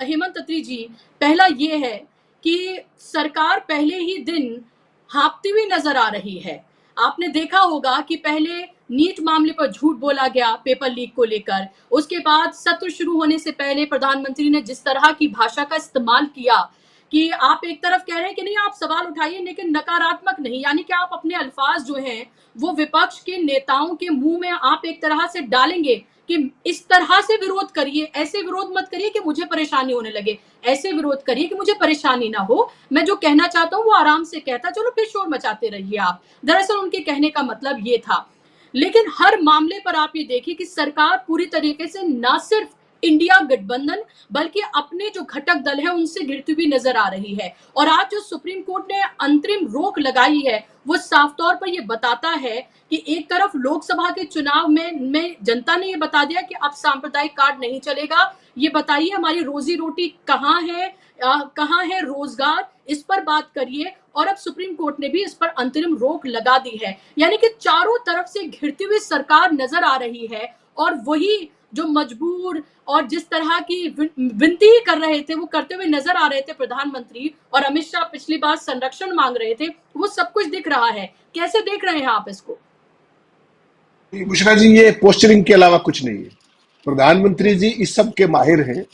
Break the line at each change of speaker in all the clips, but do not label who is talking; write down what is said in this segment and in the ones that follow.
हेमंत अत्री जी, पहला ये है कि सरकार पहले ही दिन हाँफती हुई नजर आ रही है। आपने देखा होगा कि पहले नीट मामले पर झूठ बोला गया पेपर लीक को लेकर। उसके बाद सत्र शुरू होने से पहले प्रधानमंत्री ने जिस तरह की भाषा का इस्तेमाल किया कि आप एक तरफ कह रहे हैं कि नहीं आप सवाल उठाइए लेकिन नकारात्मक नहीं, यानी कि आप अपने अल्फाज जो हैं वो विपक्ष के नेताओं के मुंह में आप एक तरह से डालेंगे कि इस तरह से विरोध करिए, ऐसे विरोध मत करिए कि मुझे परेशानी होने लगे, ऐसे विरोध करिए कि मुझे परेशानी ना हो, मैं जो कहना चाहता हूँ वो आराम से कहता, चलो फिर शोर मचाते रहिए आप। दरअसल उनके कहने का मतलब ये था। लेकिन हर मामले पर आप ये देखिए कि सरकार पूरी तरीके से ना सिर्फ इंडिया गठबंधन बल्कि अपने जो घटक दल है उनसे घिरती हुई नजर आ रही है। और आज जो सुप्रीम कोर्ट ने अंतरिम रोक लगाई है वो साफ तौर पर ये बताता है कि एक तरफ लोकसभा के चुनाव में जनता ने ये बता दिया कि अब सांप्रदायिक कार्ड नहीं चलेगा, ये बताइए हमारी रोजी रोटी कहाँ है, कहाँ है रोजगार, इस पर बात करिए। और अब सुप्रीम कोर्ट ने भी इस पर अंतरिम रोक लगा दी है, यानी कि चारों तरफ से घिरती हुई सरकार नजर आ रही है। और वही जो मजबूर और जिस तरह की विनती कर रहे थे वो करते हुए नजर आ रहे थे प्रधानमंत्री, और अमित शाह पिछली बार संरक्षण मांग रहे थे, वो सब कुछ दिख रहा है। कैसे देख रहे हैं आप इसको?
बुशरा जी, ये पोस्चरिंग के अलावा कुछ नहीं है। प्रधानमंत्री जी इस सब के माहिर हैं।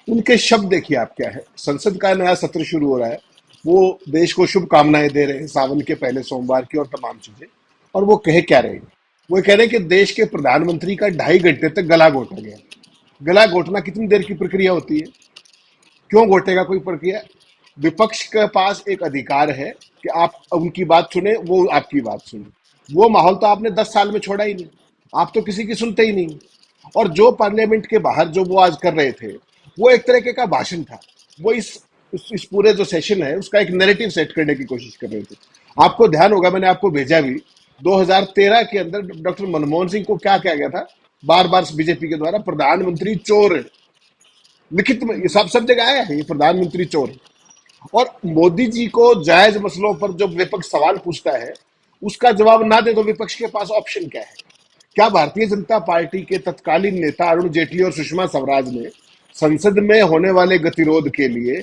उनके शब्द देखिए आप क्या है। संसद का नया सत्र शुरू हो रहा है, वो देश को शुभकामनाएं दे रहे हैं सावन के पहले सोमवार की और तमाम चीजें। और वो कह क्या रहे हैं? वो कह रहे हैं कि देश के प्रधानमंत्री का 2.5 घंटे तक गला घोटा गया। गला घोटना कितनी देर की प्रक्रिया होती है? क्यों घोटेगा कोई प्रक्रिया? विपक्ष के पास एक अधिकार है कि आप उनकी बात सुने, वो आपकी बात सुने। वो माहौल तो आपने 10 साल में छोड़ा ही नहीं। आप तो किसी की सुनते ही नहीं। और जो पार्लियामेंट के बाहर जो वो आज कर रहे थे, वो एक तरीके का भाषण था। वो इस पूरे जो सेशन है उसका एक नैरेटिव सेट करने की कोशिश कर रहे थे। आपको ध्यान होगा, मैंने आपको भेजा भी, 2013 के अंदर डॉक्टर मनमोहन सिंह को क्या कहा गया था बार बार बीजेपी के द्वारा? प्रधानमंत्री चोर है। लिखित में ये सब जगह आया है, ये प्रधानमंत्री चोर है। और मोदी जी को जायज मसलों पर जब विपक्ष सवाल पूछता है, उसका जवाब ना दे तो विपक्ष के पास ऑप्शन क्या है? क्या भारतीय जनता पार्टी के तत्कालीन नेता अरुण जेटली और सुषमा स्वराज ने संसद में होने वाले गतिरोध के लिए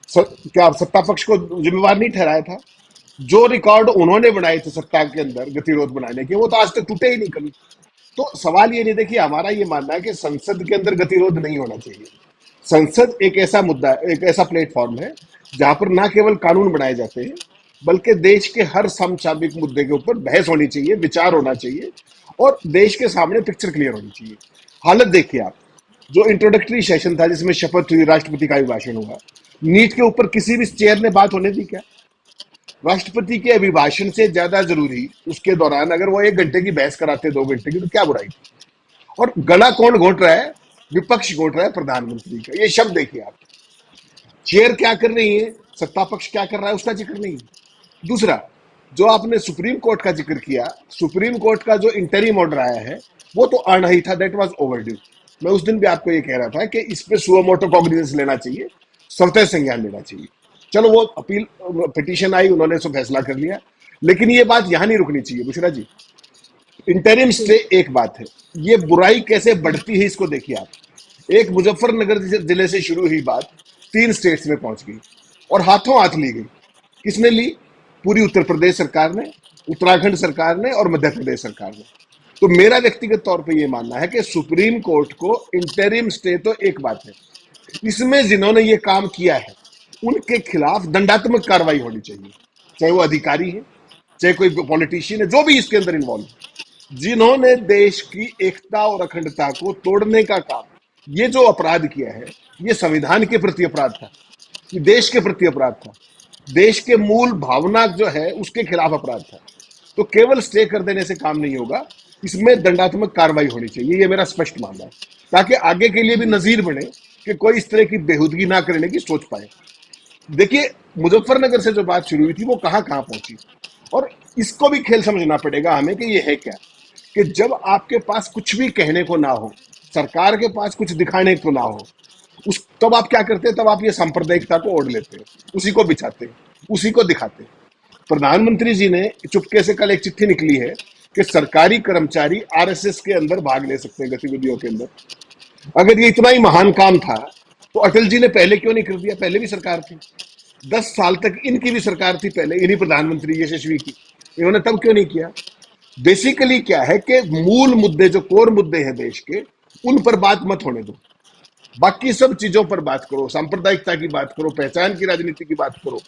क्या सत्ता पक्ष को जिम्मेवार नहीं ठहराया था? जो रिकॉर्ड उन्होंने बनाए थे सत्ता के अंदर गतिरोध बनाने के, वो तो आज तक टूटे ही नहीं कभी। तो सवाल ये नहीं, देखिए हमारा ये मानना है कि संसद के अंदर गतिरोध नहीं होना चाहिए। संसद एक ऐसा मुद्दा, एक ऐसा प्लेटफॉर्म है जहां पर ना केवल कानून बनाए जाते हैं बल्कि देश के हर समसामयिक मुद्दे के ऊपर बहस होनी चाहिए, विचार होना चाहिए और देश के सामने पिक्चर क्लियर होनी चाहिए। हालत देखिए आप, जो इंट्रोडक्टरी सेशन था जिसमें शपथ हुई, राष्ट्रपति का अभिभाषण हुआ, नीट के ऊपर किसी भी चेयर ने बात होने दी क्या? राष्ट्रपति के अभिभाषण से ज्यादा जरूरी उसके दौरान अगर वो 1 घंटे की बहस कराते 2 घंटे की, तो क्या बुराई थी? और गला कौन घोट रहा है? विपक्ष घोट रहा है प्रधानमंत्री का। ये शब्द देखिए आप। चेयर क्या कर रही है, सत्ता पक्ष क्या कर रहा है, उसका जिक्र नहीं। दूसरा, जो आपने सुप्रीम कोर्ट का जिक्र किया, सुप्रीम कोर्ट का जो इंटरिम ऑर्डर आया है वो तो आना ही था, दैट वाज ओवरड्यू। मैं उस दिन भी आपको ये कह रहा था कि इस पे सुओ मोटो कॉग्निजेंस लेना चाहिए, स्वतः संज्ञान लेना चाहिए। चलो वो अपील पिटीशन आई, उन्होंने सो फैसला कर लिया, लेकिन ये बात यहां नहीं रुकनी चाहिए बुशरा जी। इंटरिम स्टे एक बात है, ये बुराई कैसे बढ़ती है इसको देखिए आप। एक मुजफ्फरनगर जिले से शुरू हुई बात 3 स्टेट्स में पहुंच गई और हाथों हाथ ली गई। किसने ली? पूरी उत्तर प्रदेश सरकार ने, उत्तराखंड सरकार ने और मध्य प्रदेश सरकार ने। तो मेरा व्यक्तिगत तौर पे ये मानना है कि सुप्रीम कोर्ट को इंटरिम स्टे तो एक बात है, इसमें जिन्होंने ये काम किया है उनके खिलाफ दंडात्मक कार्रवाई होनी चाहिए, चाहे वो अधिकारी है, चाहे कोई पॉलिटिशियन है, जो भी इसके अंदर इन्वॉल्व है। जिन्होंने देश की एकता और अखंडता को तोड़ने का काम, ये जो अपराध किया है, ये संविधान के प्रति अपराध था, ये देश के प्रति अपराध था, देश के मूल भावना जो है उसके खिलाफ अपराध था। तो केवल स्टे कर देने से काम नहीं होगा, इसमें दंडात्मक कार्रवाई होनी चाहिए, ये मेरा स्पष्ट मानना है, ताकि आगे के लिए भी नजीर बने कि कोई इस तरह की बेहूदगी ना करने की सोच पाए। देखिए मुजफ्फरनगर से जो बात शुरू हुई थी वो कहां कहां पहुंची, और इसको भी खेल समझना पड़ेगा हमें कि ये है क्या, कि जब आपके पास कुछ भी कहने को ना हो, सरकार के पास कुछ दिखाने को ना हो, तब आप क्या करते हैं? तब आप ये सांप्रदायिकता को ओढ़ लेते हैं, उसी को बिछाते हैं, उसी को दिखाते हैं। प्रधानमंत्री जी ने चुपके से कल एक चिट्ठी निकली है कि सरकारी कर्मचारी आरएसएस के अंदर भाग ले सकते हैं गतिविधियों के अंदर। अगर ये इतना ही महान काम था तो अटल जी ने पहले क्यों नहीं कर दिया? पहले भी सरकार थी, 10 साल तक इनकी भी सरकार थी, पहले इन्हीं प्रधानमंत्री यशस्वी की, इन्होंने तब क्यों नहीं किया? बेसिकली क्या है कि मूल मुद्दे, जो कोर मुद्दे हैं देश के, उन पर बात मत होने दो। बाकी सब चीजों पर बात करो, सांप्रदायिकता की बात करो, पहचान की राजनीति की बात करो,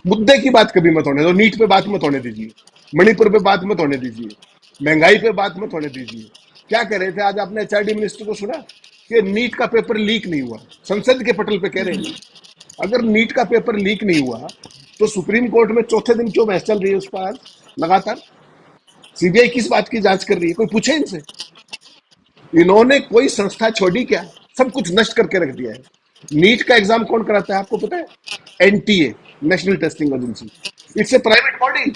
मुद्दे की बात कभी मत होने दो। नीट पे बात मत होने दीजिए, मणिपुर पे बात मत होने दीजिए, महंगाई पे बात मत होने दीजिए। क्या कह रहे थे आज? आपने एचआरडी मिनिस्टर को सुना कि नीट का पेपर लीक नहीं हुआ? संसद के पटल पे कह रहे हैं। अगर नीट का पेपर लीक नहीं हुआ तो सुप्रीम कोर्ट में चौथे दिन क्यों बहस चल रही है उस पर आज लगातार? सीबीआई किस बात की जांच कर रही है? कोई पूछे इनसे? इन्होंने कोई संस्था छोड़ी क्या? सब कुछ नष्ट करके रख दिया है। नीट का एग्जाम कौन कराता है आपको पता है? NTA, national testing agency. It's a private body.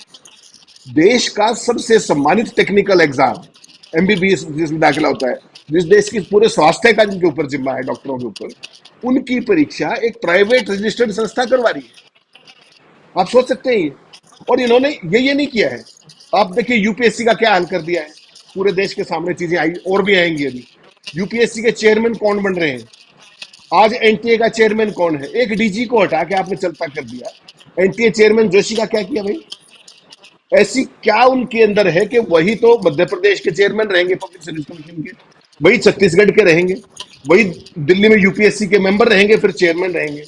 देश का सबसे सम्मानित टेक्निकल एग्जाम, एमबीबीएस जिसमें दाखिला होता है, जिस देश की पूरे स्वास्थ्य का जिनके ऊपर जिम्मा है, डॉक्टरों के ऊपर, उनकी परीक्षा एक प्राइवेट रजिस्टर्ड संस्था करवा रही है। आप सोच सकते हैं ये? और इन्होंने ये नहीं किया है। आप देखिए यूपीएससी का क्या हाल कर दिया है। पूरे देश के सामने चीजें आई और भी आएंगी अभी। यूपीएससी के चेयरमैन कौन बन रहे हैं? आज एनटीए का चेयरमैन कौन है? एक डीजी को हटा के आपने चलता कर दिया। एनटीए चेयरमैन जोशी का क्या किया भाई? ऐसी क्या उनके अंदर है कि वही तो मध्य प्रदेश के चेयरमैन रहेंगे पब्लिक सर्विस कमीशन के, वही छत्तीसगढ़ के रहेंगे, वही दिल्ली में यूपीएससी के मेंबर रहेंगे, फिर चेयरमैन रहेंगे।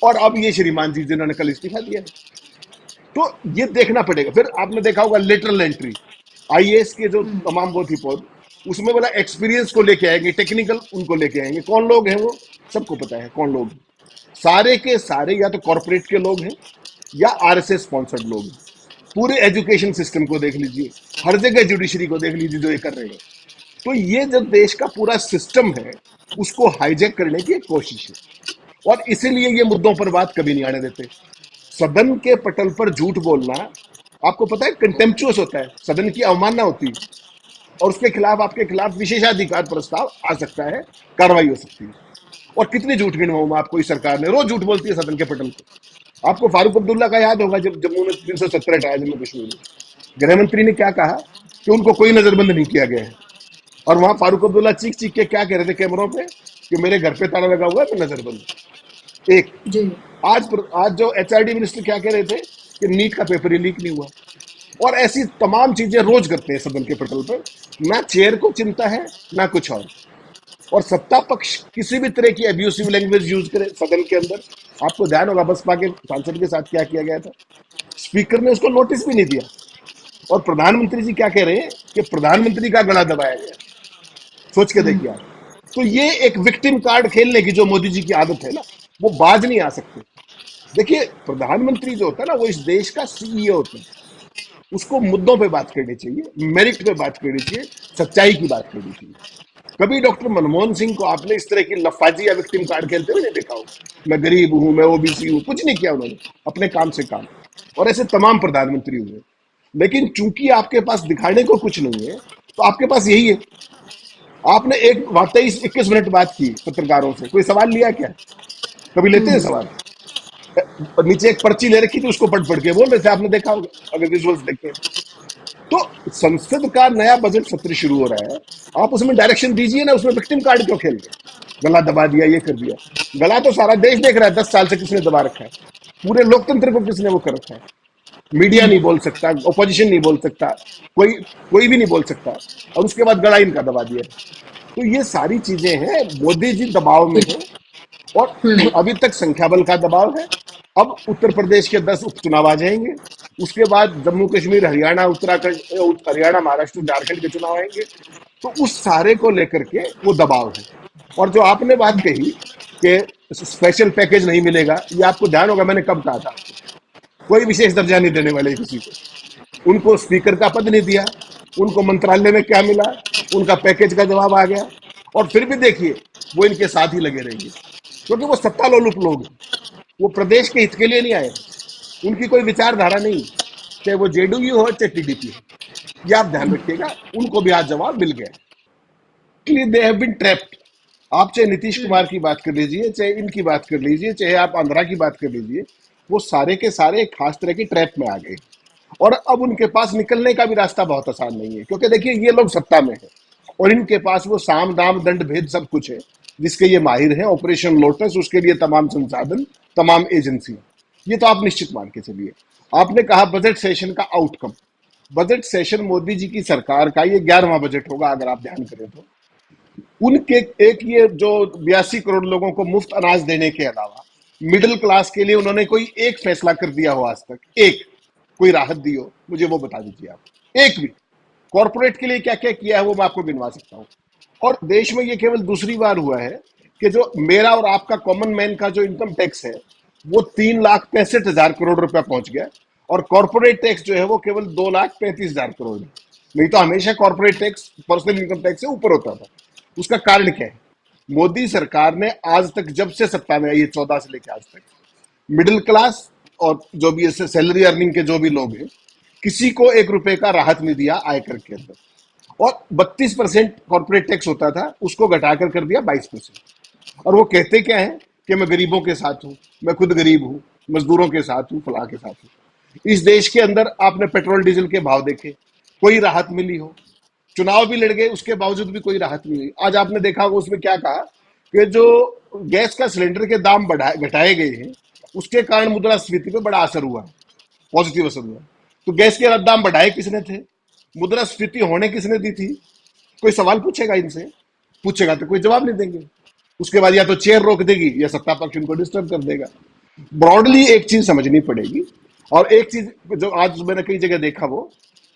और अब ये श्रीमान जी जिन्होंने कल इस्तीफा दिया, तो ये देखना पड़ेगा। फिर आपने देखा होगा लेटरल एंट्री, आईएएस के जो तमाम वो थी पद, उसमें बोला एक्सपीरियंस को लेके आएंगे, टेक्निकल उनको लेके आएंगे। कौन लोग हैं वो? सबको पता है कौन लोग हैं। सारे के सारे या तो कॉर्पोरेट के लोग हैं या आरएसएस स्पॉन्सर्ड लोग हैं। पूरे एजुकेशन सिस्टम को देख लीजिए, हर जगह जुडिशरी को देख लीजिए जो ये कर रहे हैं। तो ये जो देश का पूरा सिस्टम है उसको हाईजैक करने की एक कोशिश है, और इसीलिए ये मुद्दों पर बात कभी नहीं आने देते। सदन के पटल पर झूठ बोलना, आपको पता है, कंटेम्पचुअस होता है, सदन की अवमानना होती है, और उसके खिलाफ, आपके खिलाफ विशेषाधिकार प्रस्ताव आ सकता है, कार्रवाई हो सकती है। और कितनी झूठ गिनवाऊं मैं आपको? इस सरकार ने रोज झूठ बोलती है सदन के पटल पर। आपको फारूक अब्दुल्ला का याद होगा, जब जम्मू में 370 हटाया जम्मू कश्मीर में, गृह मंत्री ने क्या कहा कि उनको कोई नजरबंद नहीं किया गया है। और वहां फारूक अब्दुल्ला चीख चीख के क्या कह रहे थे कैमरों पे कि मेरे घर पे ताला लगा हुआ है, मैं नजरबंद। एक
जी।
आज जो एचआरडी मिनिस्टर क्या कह रहे थे कि नीट का पेपर ही लीक नहीं हुआ। और ऐसी तमाम चीजें रोज करते हैं सदन के पटल पर। ना चेयर को चिंता है ना कुछ और सत्ता पक्ष किसी भी तरह की अब्यूसिव लैंग्वेज यूज करे सदन के अंदर। आपको ध्यान होगा बसपा के सांसद के साथ क्या किया गया था, स्पीकर ने उसको नोटिस भी नहीं दिया। और प्रधानमंत्री जी क्या कह रहे हैं कि प्रधानमंत्री का गला दबाया गया। सोच के देखिए आप। तो ये एक विक्टिम कार्ड खेलने की जो मोदी जी की आदत है ना, वो बाज नहीं आ सकते। देखिए प्रधानमंत्री जो होता है ना, वो इस देश का सीईओ होता है। उसको मुद्दों पे बात करनी चाहिए, मेरिट पे बात करनी चाहिए, सच्चाई की बात करनी चाहिए। कभी डॉक्टर मनमोहन सिंह को आपने इस तरह की लफाजी या विक्टिम कार्ड खेलते हुए नहीं देखा हो? मैं गरीब हूं, मैं ओबीसी हूं, कुछ नहीं किया उन्होंने, अपने काम से काम। और ऐसे तमाम प्रधानमंत्री हुए। लेकिन चूंकि आपके पास दिखाने को कुछ नहीं है, तो आपके पास यही है। आपने एक 23-21 मिनट बात की पत्रकारों से, कोई सवाल लिया क्या? कभी लेते हैं सवाल? और नीचे एक पर्ची ले रखी थी, उसको पढ़ पढ़ के बोल रहे थे, आपने देखा होगा अगर विजुअल्स देखे। तो संसद का नया बजट सत्र शुरू हो रहा है, आप उसमें डायरेक्शन दीजिए ना। उसमें विक्टिम कार्ड क्यों खेल रहे? गला दबा दिया, ये कर दिया। गला तो सारा देश देख रहा है, 10 साल से किसने दबा रखा है? पूरे लोकतंत्र को किसने वो कर रखा है? मीडिया नहीं बोल सकता, ओपोजिशन नहीं बोल सकता, कोई कोई भी नहीं बोल सकता, और उसके बाद गला इनका दबा दिया। तो ये सारी चीजें हैं, मोदी जी दबाव में है। और अभी तक संख्या बल का दबाव है। अब उत्तर प्रदेश के 10 उपचुनाव आ जाएंगे, उसके बाद जम्मू कश्मीर, हरियाणा, उत्तराखंड, हरियाणा, महाराष्ट्र, झारखंड के चुनाव आएंगे। तो उस सारे को लेकर के वो दबाव है। और जो आपने बात कही कि स्पेशल पैकेज नहीं मिलेगा, ये आपको ध्यान होगा मैंने कब कहा था? कोई विशेष दर्जा नहीं देने वाले किसी को। उनको स्पीकर का पद नहीं दिया, उनको मंत्रालय में क्या मिला, उनका पैकेज का जवाब आ गया। और फिर भी देखिए वो इनके साथ ही लगे रहेंगे, क्योंकि वो सत्ता लोलुप लोग हैं। वो प्रदेश के हित के लिए नहीं आए, उनकी कोई विचारधारा नहीं, चाहे वो जेडीयू हो चाहे टीडीपी हो। ये आप ध्यान रखिएगा, उनको भी आज जवाब मिल गया। They have been trapped. आप चाहे नीतीश कुमार की बात कर लीजिए, चाहे इनकी बात कर लीजिए, चाहे आप आंध्रा की बात कर लीजिए, वो सारे के सारे एक खास तरह की ट्रैप में आ गए। और अब उनके पास निकलने का भी रास्ता बहुत आसान नहीं है, क्योंकि देखिए ये लोग सत्ता में है और इनके पास वो साम दाम दंड भेद सब कुछ है। जिसके ये माहिर हैं, ऑपरेशन लोटस, उसके लिए तमाम संसाधन, तमाम एजेंसियां, ये तो आप निश्चित मान के चलिए। आपने कहा बजट सेशन का outcome. Budget session Modi ji की सरकार का ये 11वां बजट होगा अगर आप ध्यान करें तो। उनके एक ये जो 82 करोड़ लोगों को मुफ्त अनाज देने के अलावा मिडिल क्लास के लिए उन्होंने कोई एक फैसला कर दिया हो आज तक, एक कोई राहत दी हो, मुझे वो बता दीजिए आप। एक भी। कॉर्पोरेट के लिए क्या क्या किया है वो मैं आपको गिनवा सकता हूँ। और देश में ये केवल दूसरी बार हुआ है कि जो मेरा और आपका कॉमन मैन का जो इनकम टैक्स है वो 3,65,000 करोड़ रुपया पहुंच गया, और कॉर्पोरेट टैक्स जो है वो केवल 2,35,000 करोड़ है। नहीं तो हमेशा corporate tax personal income tax से ऊपर होता था। उसका कारण क्या है? मोदी सरकार ने आज तक, जब से सत्ता में आई है 14 से लेकर आज तक, मिडिल क्लास और जो भी ऐसे सैलरी अर्निंग के जो भी लोग हैं, किसी को 1 रुपए का राहत नहीं दिया आयकर के अंदर। और 32% कॉर्पोरेट टैक्स होता था, उसको घटाकर कर दिया 22%। और वो कहते क्या है कि मैं गरीबों के साथ हूं, मैं खुद गरीब हूं, मजदूरों के साथ हूं, फलां के साथ हूं। इस देश के अंदर आपने पेट्रोल डीजल के भाव देखे, कोई राहत मिली हो? चुनाव भी लड़ गए, उसके बावजूद भी कोई राहत नहीं हुई। आज आपने देखा होगा उसमें क्या कहा कि जो गैस का सिलेंडर के दाम बढ़ाए घटाए गए हैं, उसके कारण मुद्रास्फीति पे बड़ा असर हुआ, पॉजिटिव असर हुआ। तो गैस के दाम बढ़ाए किसने थे? मुद्रास्फीति होने किसने दी थी? कोई सवाल पूछेगा इनसे? पूछेगा तो कोई जवाब नहीं देंगे। उसके बाद या तो चेयर रोक देगी या सत्ता पक्ष उनको डिस्टर्ब कर देगा। ब्रॉडली एक चीज समझनी पड़ेगी। और एक चीज जो आज मैंने कई जगह देखा, वो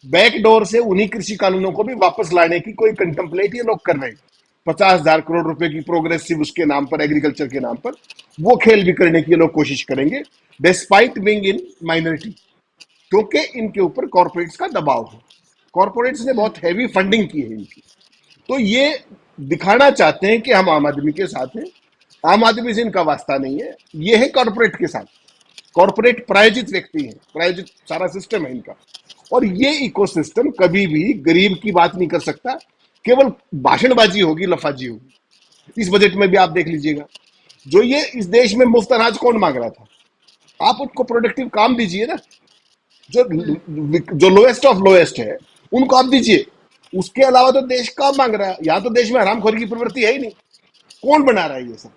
बैकडोर से उन्हीं कृषि कानूनों को भी वापस लाने की कोई कंटेम्पलेट ये लोग कर रहे हैं। 50,000 करोड़ रुपए की प्रोग्रेसिव उसके नाम पर, एग्रीकल्चर के नाम पर वो खेल भी करने की ये लोग कोशिश करेंगे, डिस्पाइट बीइंग इन माइनॉरिटी, क्योंकि इनके ऊपर कॉर्पोरेट्स का दबाव है। कॉर्पोरेट्स ने बहुत हैवी फंडिंग की है इनकी। तो ये दिखाना चाहते हैं कि हम आम आदमी के साथ हैं। आम आदमी से इनका वास्ता नहीं है, ये है कॉर्पोरेट के साथ। कॉर्पोरेट प्रायोजित व्यक्ति है, प्रायोजित सारा सिस्टम है इनका। और ये इकोसिस्टम कभी भी गरीब की बात नहीं कर सकता, केवल भाषणबाजी होगी, लफाजी होगी। इस बजट में भी आप देख लीजिएगा, जो ये इस देश में मुफ्त अनाज कौन मांग रहा था? आप उनको प्रोडक्टिव काम दीजिए ना। जो जो लोएस्ट ऑफ लोएस्ट है उनको आप दीजिए। उसके अलावा तो देश काम मांग रहा है। यहां तो देश में हरामखोरी की प्रवृत्ति है ही नहीं। कौन बना रहा है ये सब?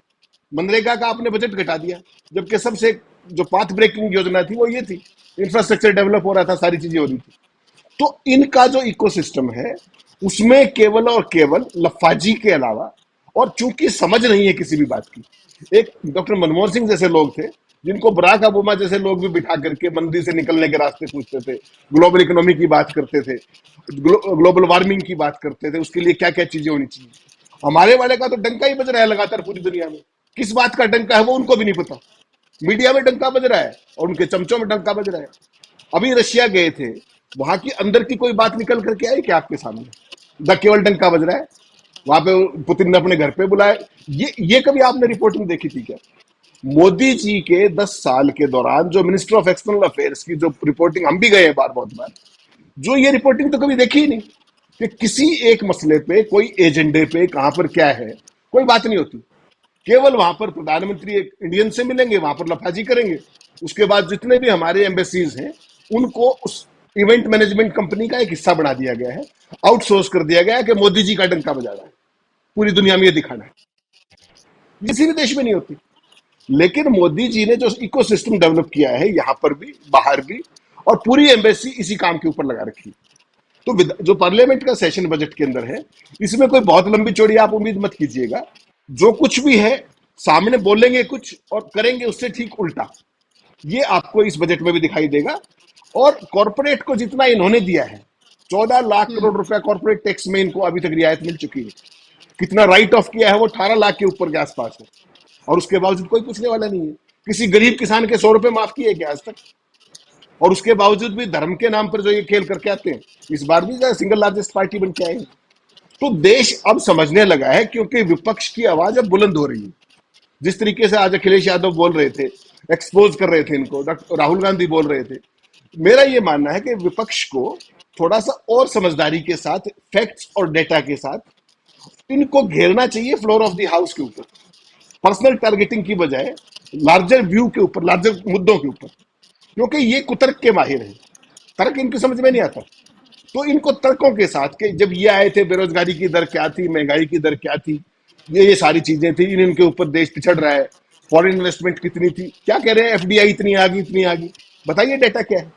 मनरेगा का आपने बजट घटा दिया, जबकि सबसे जो पाथ ब्रेकिंग योजना थी वो ये थी, इंफ्रास्ट्रक्चर डेवलप हो रहा था, सारी चीजें हो रही थी। तो इनका जो इकोसिस्टम है उसमें केवल और केवल लफाजी के अलावा, और चूंकि समझ नहीं है किसी भी बात की। एक डॉक्टर मनमोहन सिंह जैसे लोग थे, जिनको बराक ओबामा जैसे लोग भी बिठा करके मंदी से निकलने के रास्ते पूछते थे, ग्लोबल इकोनॉमी की बात करते थे, ग्लोबल वार्मिंग की बात करते थे, उसके लिए क्या क्या चीजें होनी चाहिए। हमारे वाले का तो डंका ही बज रहा है लगातार पूरी दुनिया में। किस बात का डंका है वो उनको भी नहीं पता। मीडिया में डंका बज रहा है और उनके चमचों में डंका बज रहा है। अभी रशिया गए थे, वहां की अंदर की कोई बात निकल करके आई क्या आपके सामने? केवल डंका बज रहा है। वहां पे पुतिन ने अपने घर पे बुलाए। ये कभी आपने रिपोर्टिंग देखी थी क्या? मोदी जी के 10 साल के दौरान जो मिनिस्टर ऑफ एक्सटर्नल अफेयर्स की जो रिपोर्टिंग, हम भी गए हैं बार, बहुत बार, जो ये रिपोर्टिंग तो कभी देखी ही नहीं कि किसी एक मसले पे, कोई एजेंडे पे कहां पर क्या है, कोई बात नहीं होती। केवल वहां पर प्रधानमंत्री एक इंडियन से मिलेंगे, वहां पर लफाजी करेंगे। उसके बाद जितने भी हमारे एम्बेसीज हैं उनको उस इवेंट मैनेजमेंट कंपनी का एक हिस्सा बना दिया गया है, आउटसोर्स कर दिया गया है कि मोदी जी का डंका बजाना है, पूरी दुनिया में ये दिखाना है। किसी भी देश में नहीं होती। लेकिन मोदी जी ने जो इकोसिस्टम डेवलप किया है, यहां पर भी, बाहर भी, और पूरी एम्बेसी इसी काम के ऊपर लगा रखी है। तो जो पार्लियामेंट का सेशन बजट के अंदर है, इसमें कोई बहुत लंबी चौड़ी आप उम्मीद मत कीजिएगा। जो कुछ भी है, सामने बोलेंगे कुछ और करेंगे उससे ठीक उल्टा। ये आपको इस बजट में भी दिखाई देगा। और कॉर्पोरेट को जितना इन्होंने दिया है, 14 लाख करोड़ रुपया कॉर्पोरेट टैक्स में इनको अभी तक रियायत मिल चुकी है। कितना राइट ऑफ किया है वो 18 लाख के ऊपर के आसपास है, और उसके बावजूद कोई पूछने वाला नहीं है। किसी गरीब किसान के 100 रुपए माफ किए क्या आज तक? और उसके बावजूद भी धर्म के नाम पर जो ये खेल करके आते हैं, इस बार भी सिंगल लार्जेस्ट पार्टी बन के आए हैं। तो देश अब समझने लगा है, क्योंकि विपक्ष की आवाज अब बुलंद हो रही है। जिस तरीके से आज अखिलेश यादव बोल रहे थे, एक्सपोज कर रहे थे इनको, राहुल गांधी बोल रहे थे। मेरा ये मानना है कि विपक्ष को थोड़ा सा और समझदारी के साथ, फैक्ट्स और डेटा के साथ इनको घेरना चाहिए, फ्लोर ऑफ द हाउस के ऊपर, पर्सनल टारगेटिंग की बजाय लार्जर व्यू के ऊपर, लार्जर मुद्दों के ऊपर। क्योंकि ये कुतर्क के माहिर हैं, तर्क इनकी समझ में नहीं आता। तो इनको तर्कों के साथ, कि जब ये आए थे बेरोजगारी की दर क्या थी, महंगाई की दर क्या थी, ये सारी चीजें थी, इनके ऊपर देश पिछड़ रहा है, फॉरेन इन्वेस्टमेंट कितनी थी, क्या कह रहे हैं एफडीआई इतनी आ गई इतनी आ गई। बताइए डेटा क्या है?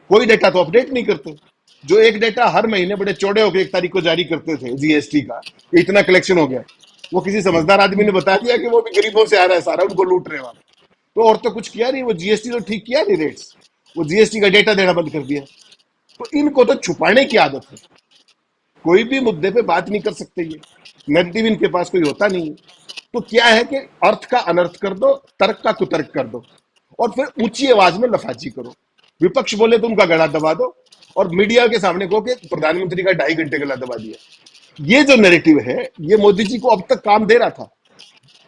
कोई डेटा तो अपडेट नहीं करते। जो एक डेटा हर महीने बड़े चौड़े होकर 1 तारीख को जारी करते थे जीएसटी का, इतना कलेक्शन हो गया, वो किसी समझदार आदमी ने बता दिया कि वो भी गरीबों से आ रहा है सारा, उनको लूट रहे हैं वहां। तो और तो कुछ किया नहीं, वो जीएसटी तो ठीक किया नहीं रेट्स, वो जीएसटी का डेटा देना बंद कर दिया। तो इनको तो छुपाने की आदत है, कोई भी मुद्दे पे बात नहीं कर सकते, ये नेगेटिव इनके पास कोई होता नहीं है। तो क्या है कि अर्थ का अनर्थ कर दो, तर्क का कुतर्क कर दो, और फिर ऊंची आवाज में लफाजी करो। विपक्ष बोले तो उनका गला दबा दो, और मीडिया के सामने कहो कि प्रधानमंत्री का 2.5 घंटे गला दबा दिया। ये जो नैरेटिव है, ये मोदी जी को अब तक काम दे रहा था।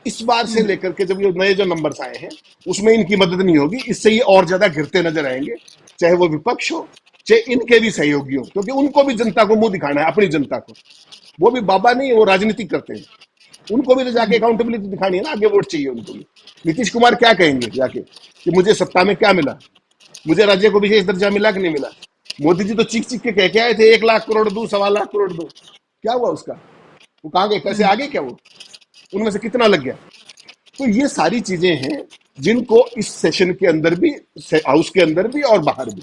इस बार से लेकर के जब ये नए जो नंबर्स आए हैं, उसमें इनकी मदद नहीं होगी, इससे ये और ज्यादा गिरते नजर आएंगे, चाहे वो विपक्ष हो चाहे इनके भी सहयोगी हो, क्योंकि उनको भी जनता को मुंह दिखाना है, अपनी जनता को। वो भी बाबा नहीं, वो राजनीति करते हैं, उनको भी तो जाके अकाउंटेबिलिटी दिखानी है ना, आगे वोट चाहिए उनको भी। नीतीश कुमार क्या कहेंगे जाके कि मुझे सत्ता में क्या मिला, मुझे राज्य को विशेष दर्जा मिला कि नहीं मिला। मोदी जी तो चीख चीख के कह के आए थे 1 लाख करोड़ दो, 1.25 लाख करोड़ दो, क्या हुआ उसका? वो कहाँ गए पैसे? आ गए क्या? वो उनमें से कितना लग गया? तो ये सारी चीजें हैं जिनको इस सेशन के अंदर भी, हाउस के अंदर भी और बाहर भी,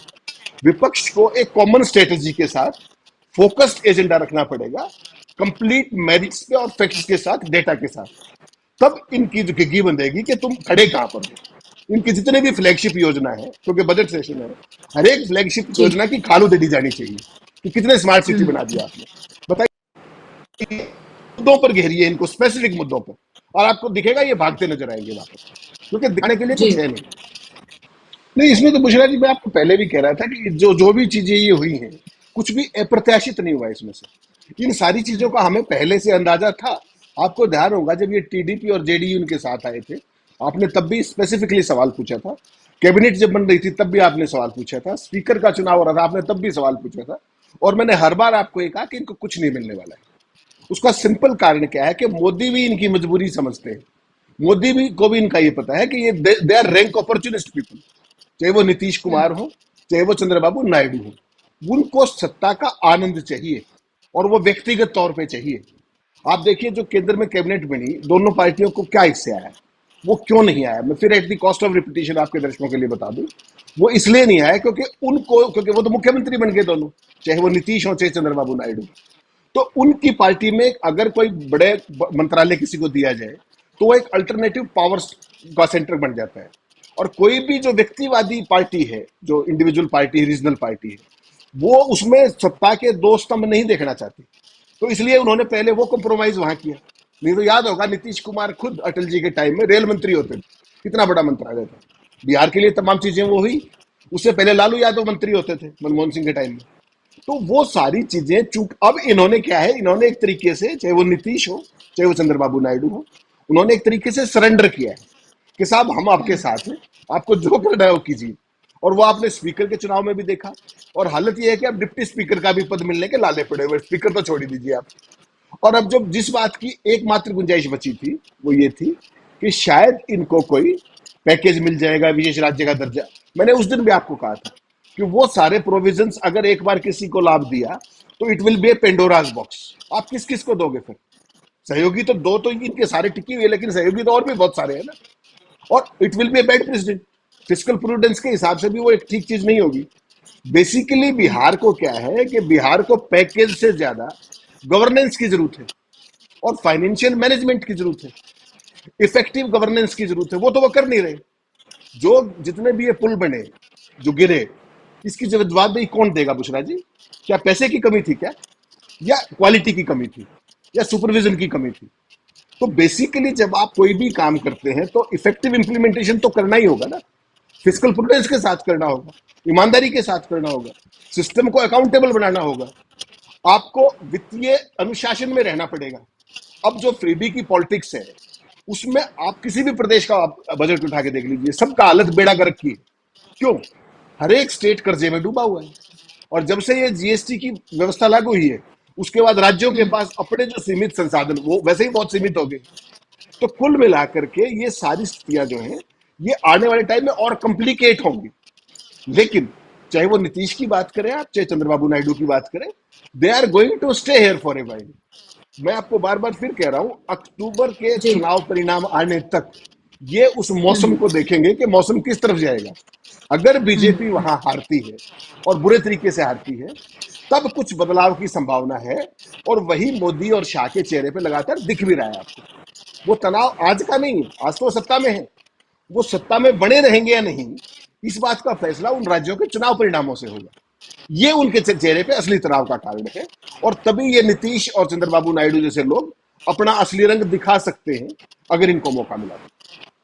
विपक्ष को एक कॉमन स्ट्रेटेजी के साथ फोकस्ड एजेंडा रखना पड़ेगा, कंप्लीट मेरिट्स पे और फैक्ट्स के साथ, डेटा के साथ। तब इनकी जो गिग्गी बंधेगी कि तुम खड़े कहां पर हो। इनकी जितने भी फ्लैगशिप योजना है, क्योंकि बजट सेशन है, हर एक फ्लैगशिप
जी।
योजना की खालू दे दी जानी चाहिए कि कितने स्मार्ट सिटी बना दिया आपने। बताइए, मुद्दों पर घेरिए इनको, स्पेसिफिक मुद्दों पर, और आपको दिखेगा ये भागते नजर आएंगे वापस, क्योंकि दिखाने के लिए
जी।
कुछ है नहीं। नहीं, इसमें तो बुशरा जी, मैं आपको पहले भी कह रहा था कि जो जो भी चीजें ये हुई हैं, कुछ भी अप्रत्याशित नहीं हुआ इसमें से। इन सारी चीजों का हमें पहले से अंदाजा था। आपको ध्यान होगा जब ये टीडीपी और जेडीयू उनके साथ आए थे, आपने तब भी स्पेसिफिकली सवाल पूछा था। कैबिनेट जब बन रही थी तब भी आपने सवाल पूछा था। स्पीकर का चुनाव हो रहा था, आपने तब भी सवाल पूछा था। और मैंने हर बार आपको ये कहा कि इनको कुछ नहीं मिलने वाला है। उसका सिंपल कारण क्या है कि मोदी भी इनकी मजबूरी समझते हैं। मोदी भी को भी इनका ये पता है कि ये they are rank opportunist people, चाहे वो नीतीश कुमार हो चाहे वो चंद्रबाबू नायडू हो। उनको सत्ता का आनंद चाहिए और वो व्यक्तिगत तौर पे चाहिए। आप देखिए जो केंद्र में कैबिनेट बनी, दोनों पार्टियों को क्या इससे आया, वो क्यों नहीं आया? मैं फिर at the cost of repetition आपके दर्शकों के लिए बता दूं, वो इसलिए नहीं आया क्योंकि वो तो मुख्यमंत्री बन गए दोनों, चाहे वो नीतीश हो चाहे चंद्रबाबू नायडू। तो उनकी पार्टी में अगर कोई बड़े मंत्रालय किसी को दिया जाए तो वो एक अल्टरनेटिव पावर का सेंटर बन जाता है। और कोई भी जो व्यक्तिवादी पार्टी है, जो इंडिविजुअल पार्टी, रीजनल पार्टी है, वो उसमें सत्ता के दो स्तंभ नहीं देखना चाहती। तो इसलिए उन्होंने पहले वो कॉम्प्रोमाइज वहां किया। नहीं तो याद होगा नीतीश कुमार खुद अटल जी के टाइम में रेल मंत्री होते थे, कितना बड़ा मंत्रालय था, बिहार के लिए तमाम चीजें वो हुई। उससे पहले लालू यादव मंत्री होते थे मनमोहन सिंह के टाइम में। तो वो सारी चीजें चूक, अब इन्होंने क्या है, इन्होंने एक तरीके से, चाहे वो नीतीश हो चाहे वो चंद्रबाबू नायडू हो, उन्होंने एक तरीके से सरेंडर किया है कि साहब हम आपके साथ हैं, आपको जो करना है वो कीजिए। और वो आपने स्पीकर के चुनाव में भी देखा। और हालत ये है कि अब डिप्टी स्पीकर का भी पद मिलने के लाले पड़े हुए, स्पीकर तो छोड़ ही दीजिए आप। और अब जो जिस बात की एकमात्र गुंजाइश बची थी वो ये थी कि शायद इनको कोई पैकेज मिल जाएगा, विशेष राज्य का दर्जा। मैंने उस दिन भी आपको कहा था कि वो सारे प्रोविजंस अगर एक बार किसी को लाभ दिया तो it will be A Pandora's box. आप किस किस को दोगे फिर? सहयोगी तो दो तो इनके सारे टिके हुए, लेकिन सहयोगी तो और भी बहुत सारे हैं ना। और it will be a bad president. Physical prudence के हिसाब से भी वो एक ठीक चीज नहीं होगी। बेसिकली बिहार को क्या है कि बिहार को पैकेज से ज्यादा गवर्नेंस की जरूरत है और फाइनेंशियल मैनेजमेंट की जरूरत है, इफेक्टिव गवर्नेंस की जरूरत है। वो तो वो कर नहीं रहे। जो जितने भी ये पुल बने, जो गिरे, इसकी जवाबदेही कौन देगा बुशरा जी? क्या पैसे की कमी थी क्या, या क्वालिटी की कमी थी, या सुपरविजन की कमी थी? तो बेसिकली जब आप कोई भी काम करते हैं तो इफेक्टिव इंप्लीमेंटेशन तो करना ही होगा ना। फिजिकल प्रूडेंस के साथ करना होगा, ईमानदारी के साथ करना होगा, सिस्टम को अकाउंटेबल बनाना होगा, आपको वित्तीय अनुशासन में रहना पड़ेगा। अब जो फ्रीबी की पॉलिटिक्स है उसमें आप किसी भी प्रदेश का आप बजट उठा के देख लीजिए, सबका हालत बेड़ा गर्क की है। क्यों? हर एक स्टेट कर्जे में डूबा हुआ है। और जब से ये जीएसटी की व्यवस्था लागू हुई है उसके बाद राज्यों के पास अपने जो सीमित संसाधन वो वैसे ही बहुत सीमित हो गए। तो कुल मिलाकर के ये सारी स्थितियां जो हैं ये आने वाले टाइम में और कॉम्प्लिकेट होंगी। लेकिन चाहे वो नीतीश की बात करें आप, चाहे चंद्रबाबू नायडू की बात करें, they are going to stay here for a while. मैं आपको बार बार फिर कह रहा हूं, अक्टूबर के
जी।
चुनाव परिणाम आने तक ये उस मौसम
हम्म।
को देखेंगे कि मौसम किस तरफ जाएगा। अगर बीजेपी
हम्म।
वहां हारती है और बुरे तरीके से हारती है, तब कुछ बदलाव की संभावना है। और वही मोदी और शाह के चेहरे पे लगातार दिख भी रहा है आपको। वो तनाव आज का नहीं है, आज तो वो सत्ता में है। वो सत्ता में बने रहेंगे या नहीं, इस बात का फैसला उन राज्यों के चुनाव परिणामों से होगा। ये उनके चेहरे पे असली तनाव का कारण है। और तभी ये नीतीश और चंद्रबाबू नायडू जैसे लोग अपना असली रंग दिखा सकते हैं, अगर इनको मौका मिला तो।